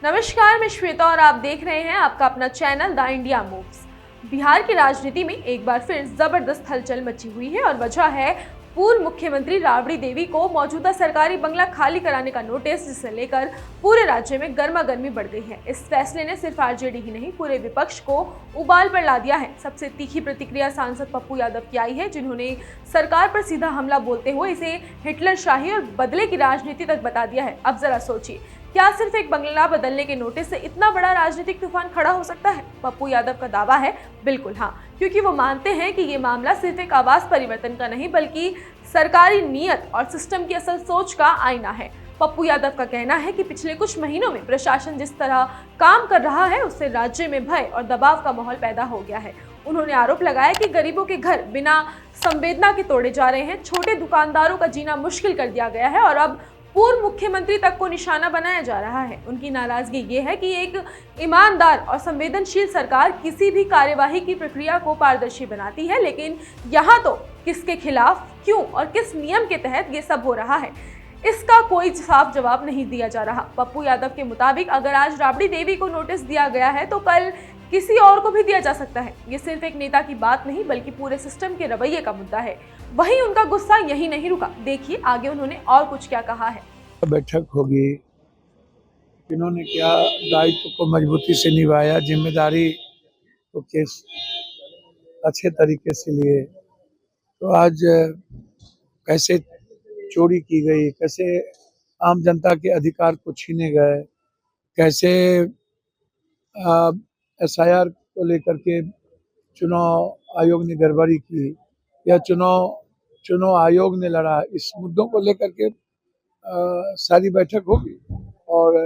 नमस्कार, मैं श्वेता और आप देख रहे हैं आपका अपना channel the India moves. Bihar की राजनीति में एक बार फिर जबरदस्त हलचल मची हुई है और वजह है पूर्व मुख्यमंत्री राबड़ी देवी को मौजूदा सरकारी बंगला खाली कराने का नोटिस, जिसे लेकर पूरे राज्य में गर्मा गर्मी बढ़ गई है। इस फैसले ने सिर्फ आरजेडी ही नहीं, पूरे विपक्ष को उबाल पर ला दिया है। सबसे तीखी प्रतिक्रिया सांसद पप्पू यादव की आई है, जिन्होंने सरकार पर सीधा हमला बोलते हुए इसे हिटलरशाही और बदले की राजनीति तक बता दिया है। अब जरा सोचिए, क्या सिर्फ एक बंगला बदलने के नोटिस से इतना बड़ा राजनीतिक तूफान खड़ा हो सकता है? पप्पू यादव का दावा है बिल्कुल हाँ, क्योंकि वो मानते हैं कि ये मामला सिर्फ एक आवास परिवर्तन का नहीं बल्कि सरकारी नीयत और सिस्टम की असल सोच का आईना है। पप्पू यादव का कहना है कि पिछले कुछ महीनों में प्रशासन जिस तरह काम कर रहा है, उससे राज्य में भय और दबाव का माहौल पैदा हो गया है। उन्होंने आरोप लगाया कि गरीबों के घर बिना संवेदना के तोड़े जा रहे हैं, छोटे दुकानदारों का जीना मुश्किल कर दिया गया है और अब पूर्व मुख्यमंत्री तक को निशाना बनाया जा रहा है। उनकी नाराजगी ये है कि एक ईमानदार और संवेदनशील सरकार किसी भी कार्यवाही की प्रक्रिया को पारदर्शी बनाती है, लेकिन यहाँ तो किसके खिलाफ, क्यों और किस नियम के तहत ये सब हो रहा है, इसका कोई साफ जवाब नहीं दिया जा रहा। पप्पू यादव के मुताबिक अगर आज राबड़ी देवी को नोटिस दिया गया है तो कल किसी और को भी दिया जा सकता है। ये सिर्फ एक नेता की बात नहीं बल्कि पूरे सिस्टम के रवैये का मुद्दा है। वहीं उनका गुस्सा यही नहीं रुका, देखिए आगे उन्होंने और कुछ क्या कहा है। बैठक होगी, इन्होंने क्या दायित्व को मजबूती से निभाया, जिम्मेदारी को किस अच्छे तरीके से लिए, तो आज कैसे चोरी की गई, कैसे आम जनता के अधिकार को छीने गए, कैसे एसआईआर को लेकर के चुनाव आयोग ने गड़बड़ी की या चुनाव आयोग ने लड़ा, इस मुद्दों को लेकर के सारी बैठक होगी और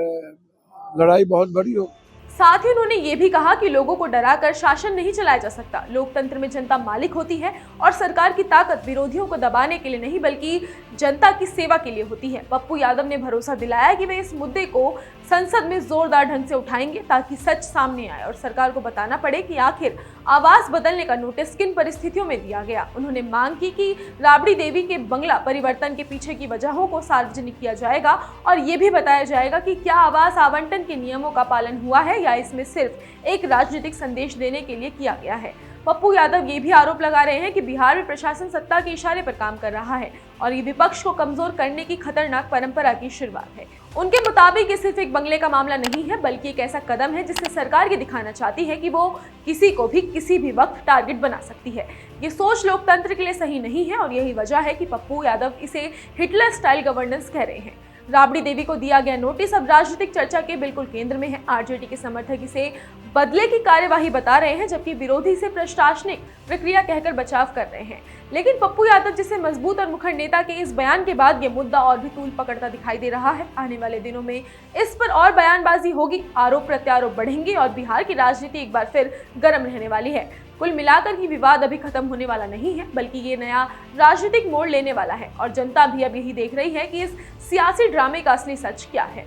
लड़ाई बहुत बड़ी होगी। साथ ही उन्होंने ये भी कहा कि लोगों को डराकर शासन नहीं चलाया जा सकता। लोकतंत्र में जनता मालिक होती है और सरकार की ताकत विरोधियों को दबाने के लिए नहीं बल्कि जनता की सेवा के लिए होती है। पप्पू यादव ने भरोसा दिलाया कि वे इस मुद्दे को संसद में जोरदार ढंग से उठाएंगे ताकि सच सामने आए और सरकार को बताना पड़े कि आखिर आवास बदलने का नोटिस किन परिस्थितियों में दिया गया। उन्होंने मांग की कि राबड़ी देवी के बंगला परिवर्तन के पीछे की वजहों को सार्वजनिक किया जाएगा और ये भी बताया जाएगा कि क्या आवास आवंटन के नियमों का पालन हुआ है या इसमें सिर्फ एक राजनीतिक संदेश देने के लिए किया गया है। पप्पू यादव ये भी आरोप लगा रहे हैं कि बिहार में प्रशासन सत्ता के इशारे पर काम कर रहा है और ये विपक्ष को कमजोर करने की खतरनाक परंपरा की शुरुआत है। उनके मुताबिक ये सिर्फ एक बंगले का मामला नहीं है बल्कि एक ऐसा कदम है जिससे सरकार ये दिखाना चाहती है कि वो किसी को भी किसी भी वक्त टारगेट बना सकती है। ये सोच लोकतंत्र के लिए सही नहीं है और यही वजह है कि पप्पू यादव इसे हिटलर स्टाइल गवर्नेंस कह रहे हैं। राबड़ी देवी को दिया गया नोटिस अब राजनीतिक चर्चा के बिल्कुल केंद्र में है। आरजेडी के समर्थक इसे बदले की कार्यवाही बता रहे हैं जबकि विरोधी इसे प्रशासनिक प्रक्रिया कहकर बचाव कर रहे हैं। लेकिन पप्पू यादव जैसे मजबूत और मुखर नेता के इस बयान के बाद ये मुद्दा और भी तूल पकड़ता दिखाई दे रहा है। आने वाले दिनों में इस पर और बयानबाजी होगी, आरोप प्रत्यारोप बढ़ेंगे और बिहार की राजनीति एक बार फिर गर्म रहने वाली है। कुल मिलाकर ये विवाद अभी खत्म होने वाला नहीं है बल्कि ये नया राजनीतिक मोड़ लेने वाला है और जनता भी अब यही देख रही है कि इस सियासी ड्रामे का असली सच क्या है।